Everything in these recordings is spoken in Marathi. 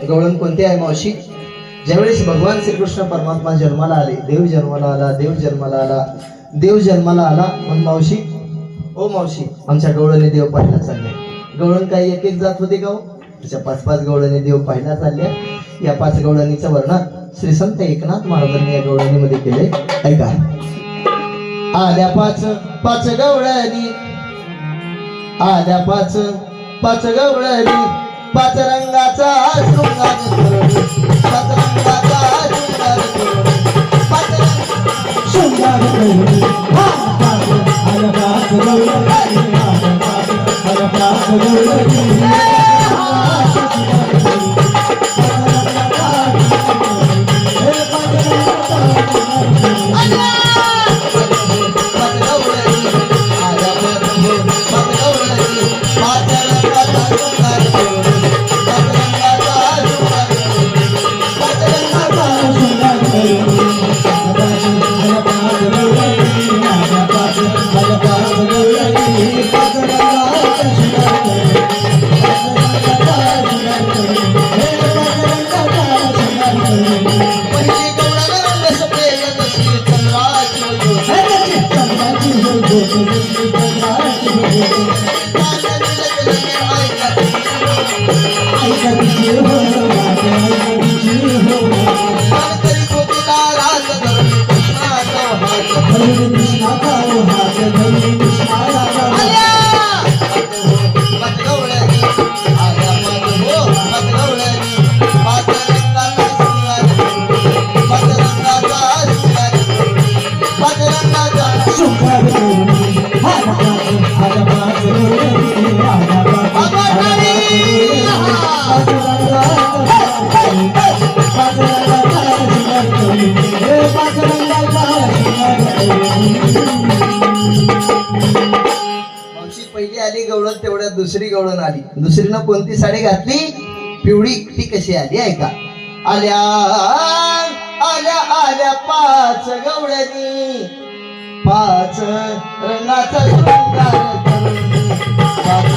गवळण कोणते आहे मावशी? ज्यावेळेस भगवान श्रीकृष्ण परमात्मा जन्माला आले, देव जन्माला आला, देव जन्माला आला, देव जन्माला आला. मग मावशी, ओ मावशी, आमच्या गवळणी देव पाहायला चालले. गवळण काही एक एक जात होते का हो? त्याच्या 5-5 गवळणी देव पाहायला चालल्या. या 5 गवळणीचं वर्णन श्री संत एकनाथ महाराजांनी या गवळणीमध्ये केले. ऐका. आल्या 5 गवळणी, आल्या 5 गवळणी, 5 रंगाचा शृंगार करून, 5 रंगाचा शृंगार करून, 5 शृंगार करून, आल्या 5 गवळणी, आल्या 5 गवळणी. पहिली आली गवळण, तेवढ्यात दुसरी गवळण आली. दुसरीनं कोणती साडी घातली? पिवळी. ती कशी आली ऐका. आल्या आल्या आल्या 5 गवळणी, 5 रंगाचा शृंगार करून, 5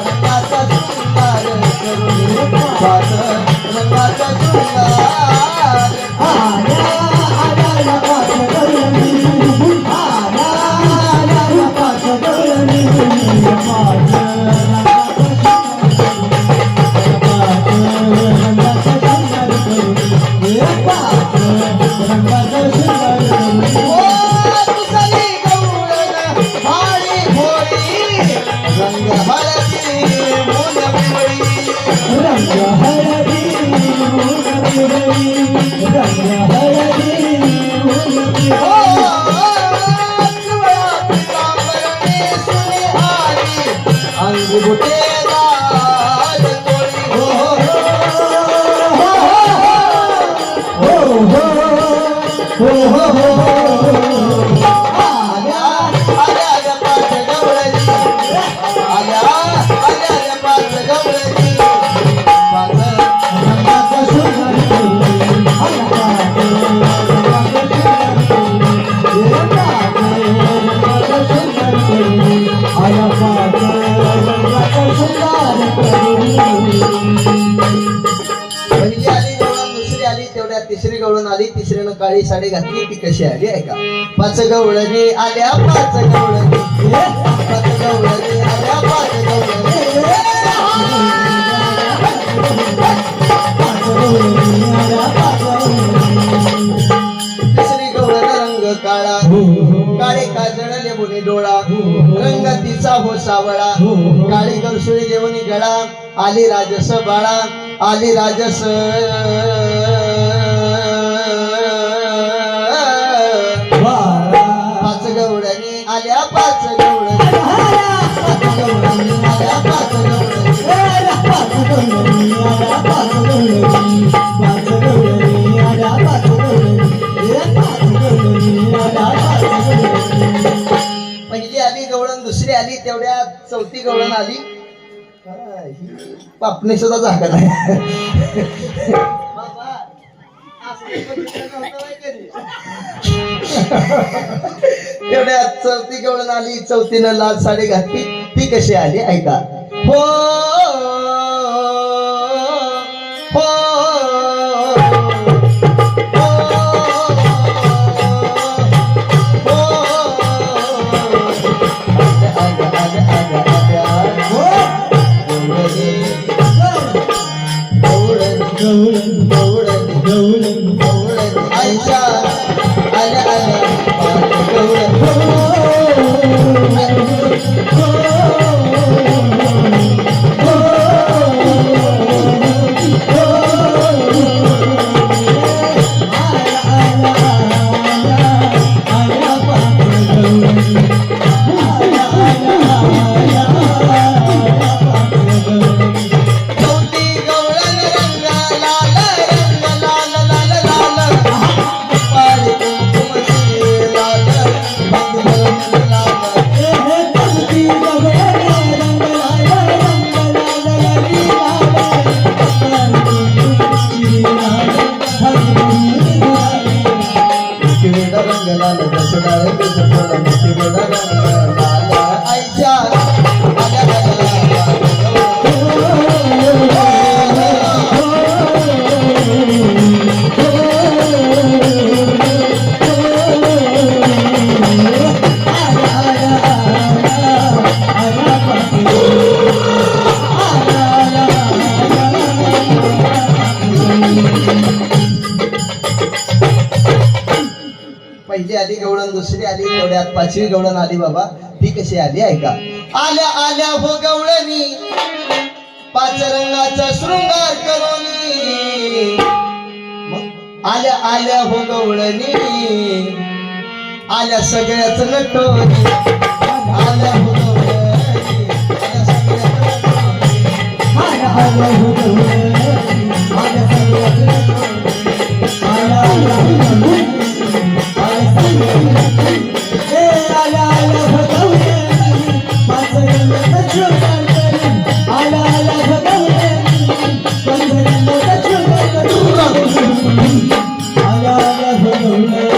रंगाचा शृंगार करून, 5 रंगाचा शृंगार. आल्या आल्या 5 गवळणी, आल्या आल्या 5 गवळणी, 5 तिसरी गवळण आली. तिसरीनं काळी साडी घातली. ती कशी आली ऐका. 5 गवळणी आल्या, 5 गवळणी, 5 गवळणी आल्या, 5 गवळणी, 5 गवळणी आल्या, 5 गवळणी. तिसरी गवळण रंग काळा, काळे काजळ लेबुनी डोळा, रंग तिचा हो सावळा, काळी गरसुळी लेवणी गळा, आली राजस बाळा, आली राजस. 5 गवळणी आल्या, 5 गवळणी, 5 गवळणी आल्या, 5 गवळणी, 5 गवळणी आल्या, 5 गवळणी, 5 गवळणी आल्या, 5 गवळणी, 5 गवळणी आल्या, 5 गवळणी. पहिली आली गवळण, दुसरी आली, तेवढ्या 4थी गवळण आली. पापणे सुद्धा जागा नाही. तेवढ्या 4थी गवळण आली. 4थीनं लाल साडी घातली. ती कशी आली ऐका. हो हो गवळणी गवळणी गवळणी गवळणी आईच्या आल्या आल्या पाच गवळणी पहिली आली गवळण, दुसरी आली तेवढ्यात पाचवी गवळण आली बाबा. ती कशी आली ऐका. आल्या आल्या हो गवळणी पाच रंगाचा शृंगार करोनी. मग आल्या आल्या हो गवळणी आल्या सगळ्याच नटोनी. आल्या हो गवळणी आल्या सगळ्याच नटोनी. आल्या आल्या हो गवळणी आल्या सगळ्याच नटोनी. आल्या आल्या हो गवळणी